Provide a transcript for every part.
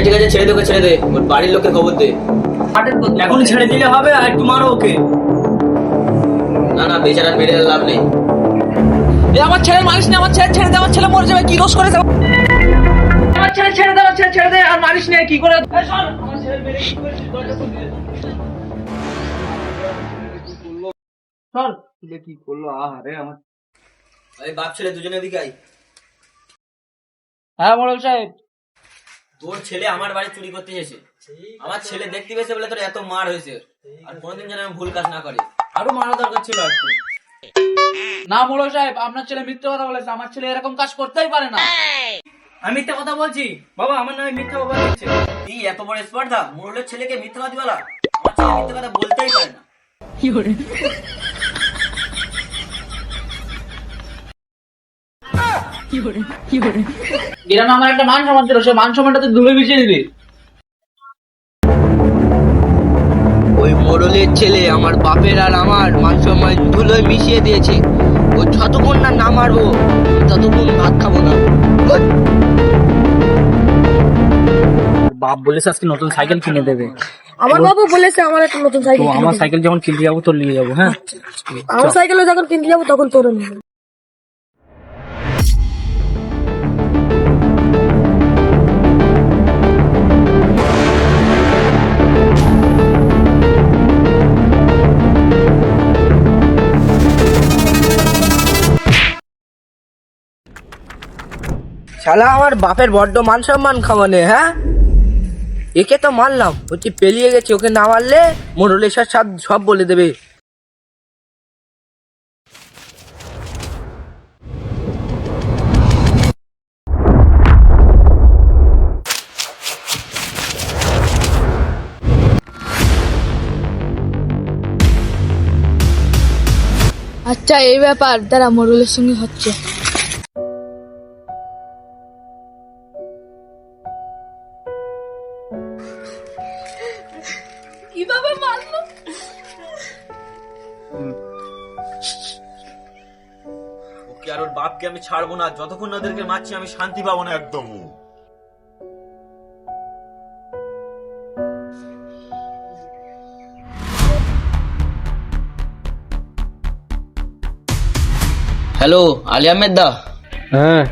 ঠিক আছে ছেড়ে দে ওকে, ছেড়ে দে, ওর বাড়ির লোককে খবর দে। এখন ছেড়ে দিলে হবে আর একটু মারো ওকে। না না, বেচারা মেরে লাভ নেই। আমার ছেলে মারিস না, আমার ছেলে ছেড়ে দে, আমার ছেলে মরে যাবে, কি রোজ করে দেবো। আমার ছেলে ছেড়ে দে, আমার ছেলে ছেড়ে দে, আর মারিস না, কি করে আমার ছেলে মেরে কি করেছিস, দরজা খুলে দে। চল কি করলো, আরে আমার। এই বাপ ছেলে দুজনে এদিকে আয়। হ্যাঁ মোড়ল সাহেব। তোর ছেলে আমার বাড়ি চুরি করতে এসেছে, আমার ছেলে দেখতে পেয়েছে বলে তোর এত মার হয়েছে, আর কোনোদিন যেন আমি ভুল কাজ না করে। আরো মারা দরকার ছিল একটু। না মোড়ল সাহেব, আপনার ছেলে মিথ্যে কথা বলেছে, আমার ছেলে এরকম কাজ করতেই পারে না। আমি মিথ্যে কথা বলছি বাবা, আমার নামে মিথ্যা কথা বলছে। তুই এত বড় স্পর্ধা, মোড়লের ছেলেকে মিথ্যাবাদী বলা? আমার ছেলে মিথ্যে কথা বলতেই পারে না। গ্রামে আমার একটা মান সম্মান ছিল, সে মান সম্মানটা তুই ধুলে মিশিয়ে দিবি। ওই মোড়লের ছেলে আমার বাপের আর আমার মান সম্মান ধুলোয় মিশিয়ে দিয়েছে। ও যতক্ষণ না মারবো ততক্ষণ ভাত খাবো না। বাপ বলেছে আজকে নতুন সাইকেল কিনে দেবে। আমার বাবু বলেছে আমার একটা নতুন সাইকেল কিনে আমার দিবে। সাইকেল যখন কিনতে যাবো তোর নিয়ে যাবো। হ্যাঁ আমার সাইকেলে যখন কিনতে যাবো তখন তোর নেবে। শালা আমার বাপের বড্ড মান সম্মান খাওয়ানে। হ্যাঁ, একে তো মারলাম, হচ্ছে পেলিয়ে গেছে, ওকে না মারলে মোড়লের সব বলে দেবে। আচ্ছা এই ব্যাপার, তারা মোড়লের সঙ্গে হচ্ছে। কিভাবে মারলো? ওকে আর ওর বাপকে আমি ছাড়বো না, যতক্ষণ না ওদেরকে মারছি আমি শান্তি পাবো না একদম। হ্যালো আলী আহমেদ দা। হ্যাঁ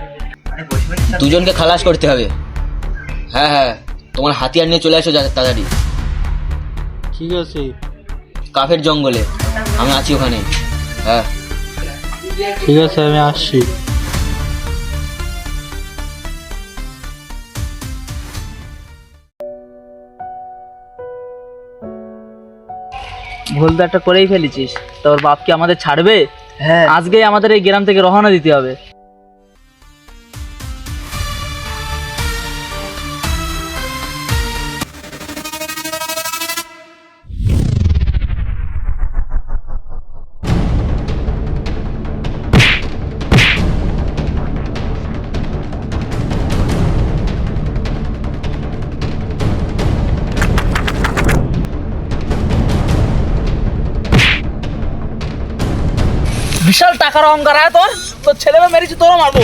দুজনকে খালাস করতে হবে। হ্যাঁ হ্যাঁ, তোমার হাতিয়ার নিয়ে চলে আসো তাড়াতাড়ি। ঠিক আছে। কাফের জঙ্গলে আমি আছি ওখানে। হ্যাঁ ঠিক আছে, আমি আসছি। ভুল তো একটা করেই ফেলেছিস, তোর বাপ কি আমাদের ছাড়বে? হ্যাঁ, আজকেই আমাদের এই গ্রাম থেকে রওনা দিতে হবে। বিশাল টাকার অহংকার। তোর তোর ছেলে মেরেছি, তোরও মারবো।